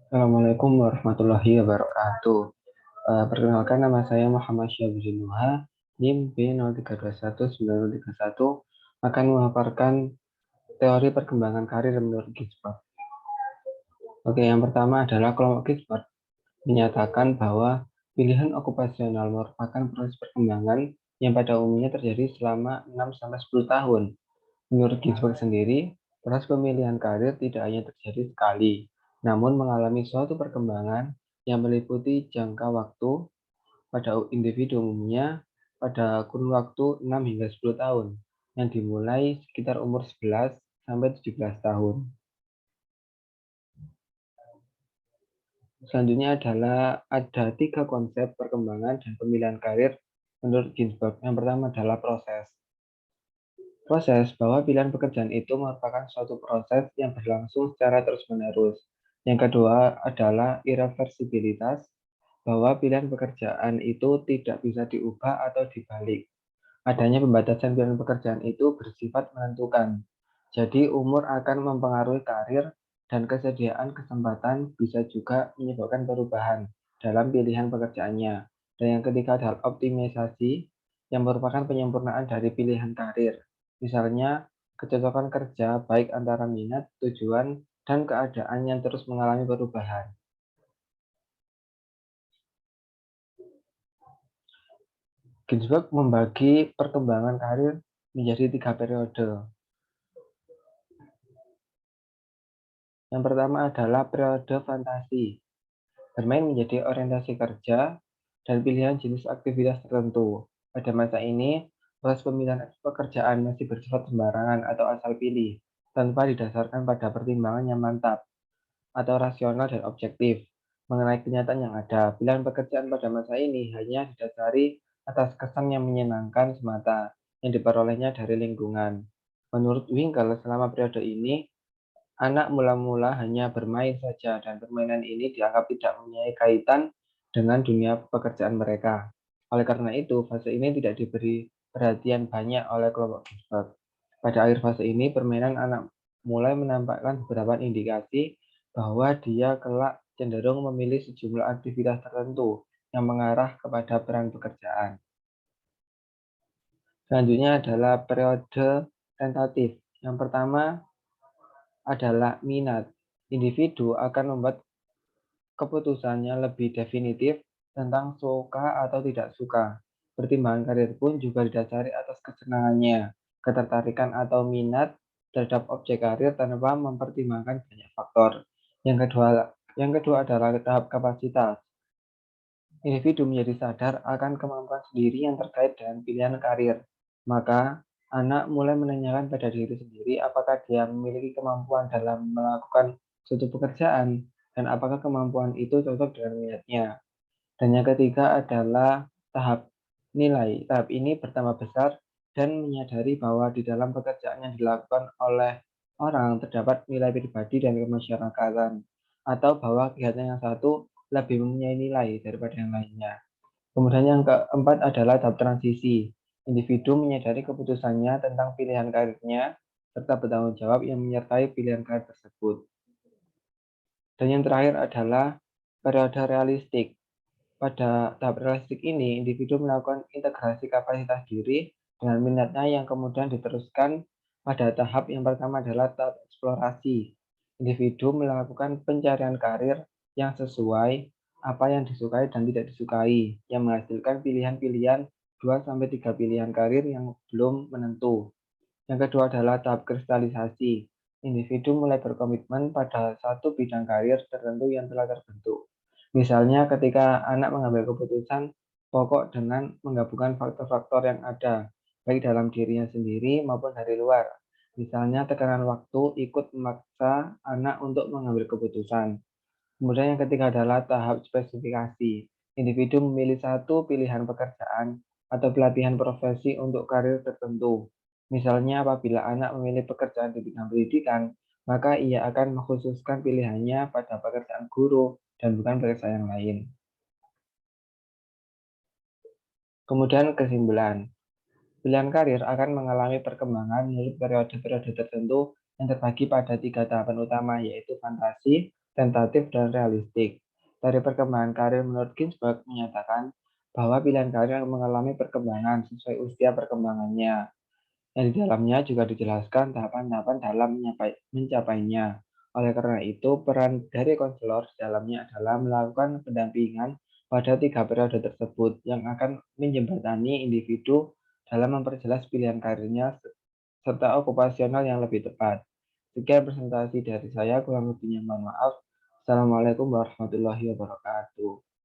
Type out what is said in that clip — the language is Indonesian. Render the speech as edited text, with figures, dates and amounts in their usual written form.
Assalamualaikum warahmatullahi wabarakatuh. Perkenalkan nama saya Muhammad Syabzi Nuha, NIM B03219031 akan memaparkan teori perkembangan karir menurut Ginsberg. Oke, yang pertama adalah kelompok Ginsberg menyatakan bahwa pilihan okupasional merupakan proses perkembangan yang pada umumnya terjadi selama 6-10 tahun. Menurut Ginsberg sendiri, proses pemilihan karir tidak hanya terjadi sekali, namun mengalami suatu perkembangan yang meliputi jangka waktu pada individu umumnya pada kurun waktu 6 hingga 10 tahun, yang dimulai sekitar umur 11 sampai 17 tahun. Selanjutnya adalah ada 3 konsep perkembangan dan pemilihan karir menurut Ginsberg. Yang pertama adalah proses. Proses bahwa pilihan pekerjaan itu merupakan suatu proses yang berlangsung secara terus-menerus. Yang kedua adalah irreversibilitas, bahwa pilihan pekerjaan itu tidak bisa diubah atau dibalik. Adanya pembatasan pilihan pekerjaan itu bersifat menentukan. Jadi umur akan mempengaruhi karir dan kesediaan kesempatan bisa juga menyebabkan perubahan dalam pilihan pekerjaannya. Dan yang ketiga adalah optimisasi yang merupakan penyempurnaan dari pilihan karir. Misalnya kecocokan kerja baik antara minat, tujuan, dan keadaan yang terus mengalami perubahan. Ginsberg membagi perkembangan karir menjadi 3 periode. Yang pertama adalah periode fantasi, bermain menjadi orientasi kerja dan pilihan jenis aktivitas tertentu. Pada masa ini, proses pemilihan pekerjaan masih bersifat sembarangan atau asal pilih, tanpa didasarkan pada pertimbangan yang mantap atau rasional dan objektif mengenai kenyataan yang ada. Pilihan pekerjaan pada masa ini hanya didasari atas kesan yang menyenangkan semata yang diperolehnya dari lingkungan. Menurut Winkle, selama periode ini, anak mula-mula hanya bermain saja dan permainan ini dianggap tidak mempunyai kaitan dengan dunia pekerjaan mereka. Oleh karena itu, fase ini tidak diberi perhatian banyak oleh kelompok Ginsberg. Pada akhir fase ini, permainan anak mulai menampakkan beberapa indikasi bahwa dia kelak cenderung memilih sejumlah aktivitas tertentu yang mengarah kepada peran pekerjaan. Selanjutnya adalah periode tentatif. Yang pertama adalah minat. Individu akan membuat keputusannya lebih definitif tentang suka atau tidak suka. Pertimbangan karir pun juga didasari atas kesenangannya, ketertarikan atau minat terhadap objek karir tanpa mempertimbangkan banyak faktor. Yang kedua adalah tahap kapasitas. Individu menjadi sadar akan kemampuan sendiri yang terkait dengan pilihan karir. Maka, anak mulai menanyakan pada diri sendiri apakah dia memiliki kemampuan dalam melakukan suatu pekerjaan dan apakah kemampuan itu cocok dengan minatnya. Dan yang ketiga adalah tahap nilai. Tahap ini bertambah besar dan menyadari bahwa di dalam pekerjaan yang dilakukan oleh orang terdapat nilai pribadi dan kemasyarakatan, atau bahwa kegiatan yang satu lebih mempunyai nilai daripada yang lainnya. Kemudian yang keempat adalah tahap transisi. Individu menyadari keputusannya tentang pilihan karirnya serta bertanggung jawab yang menyertai pilihan karir tersebut. Dan yang terakhir adalah periode realistik. Pada tahap realistik ini, individu melakukan integrasi kapasitas diri dengan minatnya yang kemudian diteruskan pada tahap yang pertama adalah tahap eksplorasi. Individu melakukan pencarian karir yang sesuai apa yang disukai dan tidak disukai, yang menghasilkan pilihan-pilihan 2-3 pilihan karir yang belum menentu. Yang kedua adalah tahap kristalisasi. Individu mulai berkomitmen pada satu bidang karir tertentu yang telah terbentuk. Misalnya ketika anak mengambil keputusan pokok dengan menggabungkan faktor-faktor yang ada, baik dalam dirinya sendiri maupun dari luar. Misalnya tekanan waktu ikut memaksa anak untuk mengambil keputusan. Kemudian yang ketiga adalah tahap spesifikasi. Individu memilih satu pilihan pekerjaan atau pelatihan profesi untuk karir tertentu. Misalnya apabila anak memilih pekerjaan di bidang pendidikan, maka ia akan mengkhususkan pilihannya pada pekerjaan guru dan bukan pekerjaan yang lain. Kemudian kesimpulan. Pilihan karir akan mengalami perkembangan menurut periode-periode tertentu yang terbagi pada 3 tahapan utama, yaitu fantasi, tentatif, dan realistik. Dari perkembangan karir menurut Ginsberg menyatakan bahwa pilihan karir mengalami perkembangan sesuai usia perkembangannya. Dan di dalamnya juga dijelaskan tahapan-tahapan dalam mencapainya. Oleh karena itu, peran dari konselor di dalamnya adalah melakukan pendampingan pada 3 periode tersebut yang akan menjembatani individu dalam memperjelas pilihan karirnya serta okupasional yang lebih tepat. Sekian presentasi dari saya, kurang lebihnya mohon maaf. Assalamualaikum warahmatullahi wabarakatuh.